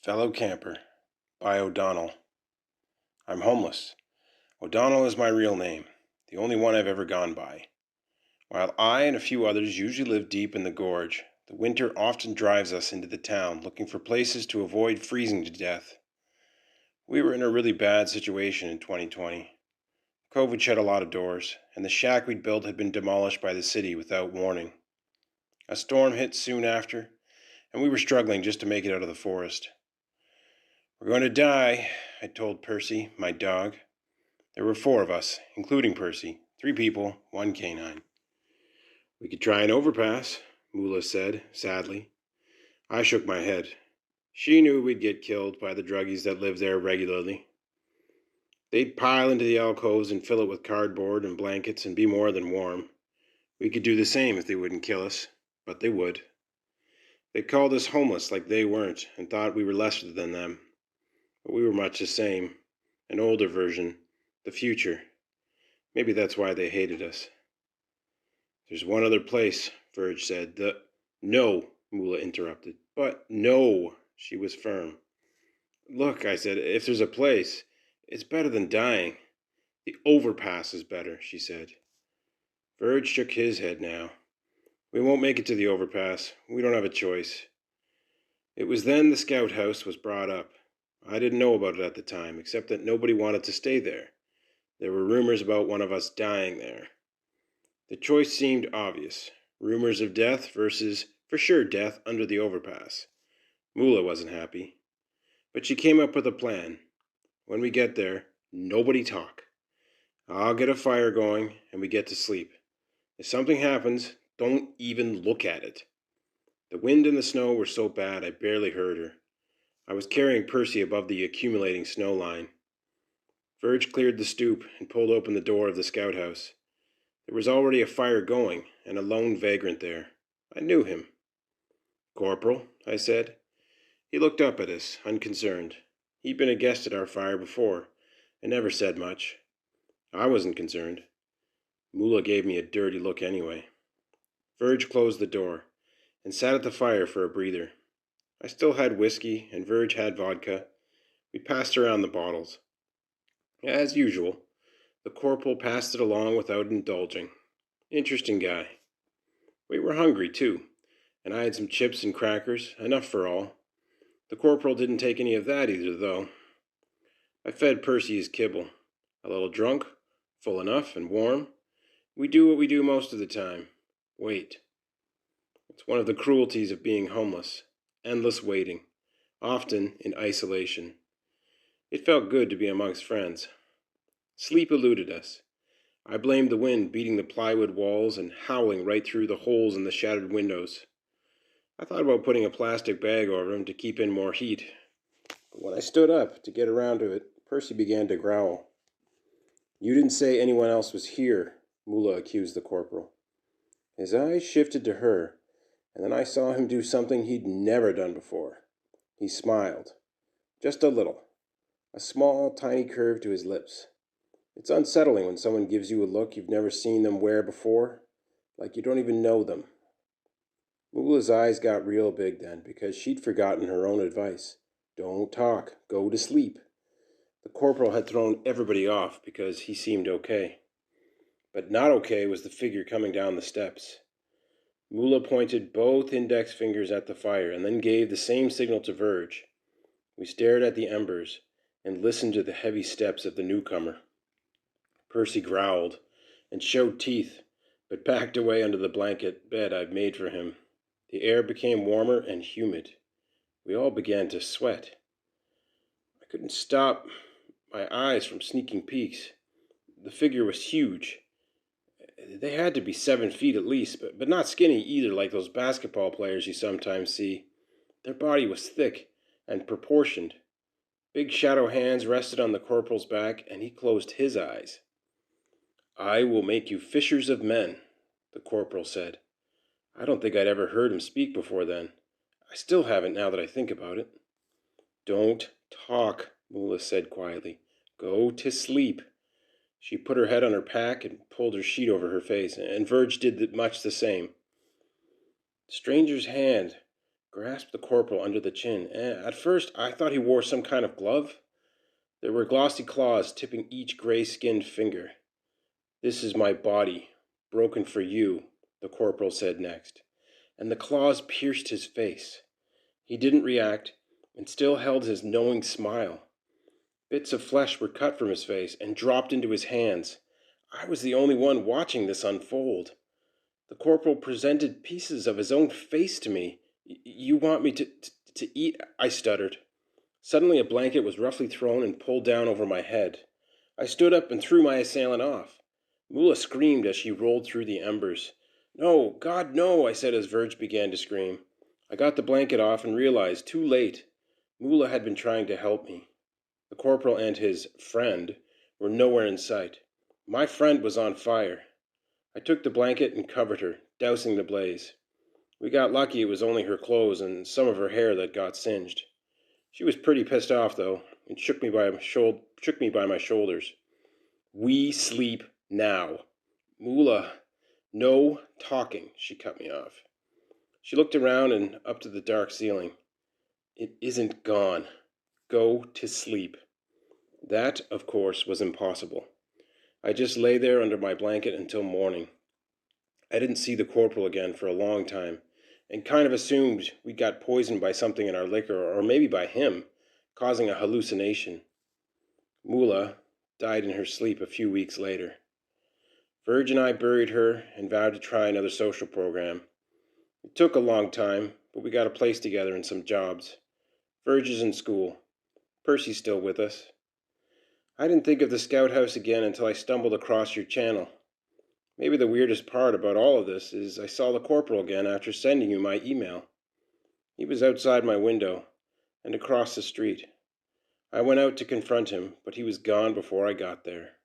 Fellow Camper by O'Donnell. I'm homeless. O'Donnell is my real name, the only one I've ever gone by. While I and a few others usually live deep in the gorge, the winter often drives us into the town looking for places to avoid freezing to death. We were in a really bad situation in 2020. COVID shut a lot of doors, and the shack we'd built had been demolished by the city without warning. A storm hit soon after, and we were struggling just to make it out of the forest. "We're going to die," I told Percy, my dog. There were 4 of us, including Percy, 3 people, 1 canine. "We could try an overpass," Mula said, sadly. I shook my head. She knew we'd get killed by the druggies that live there regularly. They'd pile into the alcoves and fill it with cardboard and blankets and be more than warm. We could do the same if they wouldn't kill us, but they would. They called us homeless like they weren't and thought we were lesser than them. But we were much the same, an older version, the future. Maybe that's why they hated us. "There's one other place," Verge said. "No," Mula interrupted. "But no," she was firm. "Look," I said, "if there's a place, it's better than dying." "The overpass is better," she said. Verge shook his head now. "We won't make it to the overpass. We don't have a choice." It was then the scout house was brought up. I didn't know about it at the time, except that nobody wanted to stay there. There were rumors about one of us dying there. The choice seemed obvious. Rumors of death versus, for sure, death under the overpass. Mula wasn't happy. But she came up with a plan. "When we get there, nobody talk. I'll get a fire going, and we get to sleep. If something happens, don't even look at it." The wind and the snow were so bad I barely heard her. I was carrying Percy above the accumulating snow line. Verge cleared the stoop and pulled open the door of the scout house. There was already a fire going, and a lone vagrant there. I knew him. "Corporal," I said. He looked up at us, unconcerned. He'd been a guest at our fire before, and never said much. I wasn't concerned. Mula gave me a dirty look anyway. Verge closed the door, and sat at the fire for a breather. I still had whiskey, and Verge had vodka. We passed around the bottles. As usual, the corporal passed it along without indulging. Interesting guy. We were hungry, too, and I had some chips and crackers, enough for all. The corporal didn't take any of that either, though. I fed Percy his kibble. A little drunk, full enough and warm. We do what we do most of the time. Wait. It's one of the cruelties of being homeless. Endless waiting, often in isolation. It felt good to be amongst friends. Sleep eluded us. I blamed the wind beating the plywood walls and howling right through the holes in the shattered windows. I thought about putting a plastic bag over them to keep in more heat. But when I stood up to get around to it, Percy began to growl. "You didn't say anyone else was here," Mula accused the corporal. His eyes shifted to her, and then I saw him do something he'd never done before. He smiled. Just a little. A small, tiny curve to his lips. It's unsettling when someone gives you a look you've never seen them wear before, like you don't even know them. Mula's eyes got real big then, because she'd forgotten her own advice. Don't talk. Go to sleep. The corporal had thrown everybody off because he seemed okay. But not okay was the figure coming down the steps. Mula pointed both index fingers at the fire and then gave the same signal to Verge. We stared at the embers and listened to the heavy steps of the newcomer. Percy growled and showed teeth, but backed away under the blanket bed I'd made for him. The air became warmer and humid. We all began to sweat. I couldn't stop my eyes from sneaking peeks. The figure was huge. They had to be 7 feet at least, but not skinny either like those basketball players you sometimes see. Their body was thick and proportioned. Big shadow hands rested on the corporal's back, and he closed his eyes. "I will make you fishers of men," the corporal said. I don't think I'd ever heard him speak before then. I still haven't now that I think about it. "Don't talk," Mula said quietly. "Go to sleep." She put her head on her pack and pulled her sheet over her face, and Verge did much the same. The stranger's hand grasped the corporal under the chin. At first, I thought he wore some kind of glove. There were glossy claws tipping each gray-skinned finger. "This is my body, broken for you," the corporal said next, and the claws pierced his face. He didn't react, and still held his knowing smile. Bits of flesh were cut from his face and dropped into his hands. I was the only one watching this unfold. The corporal presented pieces of his own face to me. "You want me to eat?" I stuttered. Suddenly a blanket was roughly thrown and pulled down over my head. I stood up and threw my assailant off. Mula screamed as she rolled through the embers. "No, God, no," I said as Verge began to scream. I got the blanket off and realized, too late, Mula had been trying to help me. The corporal and his friend were nowhere in sight. My friend was on fire. I took the blanket and covered her, dousing the blaze. We got lucky it was only her clothes and some of her hair that got singed. She was pretty pissed off, though, and shook me by my shoulders. "We sleep now." "Mula, no talking," she cut me off. She looked around and up to the dark ceiling. "It isn't gone. Go to sleep." That, of course, was impossible. I just lay there under my blanket until morning. I didn't see the corporal again for a long time, and kind of assumed we got poisoned by something in our liquor, or maybe by him, causing a hallucination. Mula died in her sleep a few weeks later. Verge and I buried her and vowed to try another social program. It took a long time, but we got a place together and some jobs. Verge is in school. Percy's still with us. I didn't think of the scout house again until I stumbled across your channel. Maybe the weirdest part about all of this is I saw the corporal again after sending you my email. He was outside my window and across the street. I went out to confront him, but he was gone before I got there.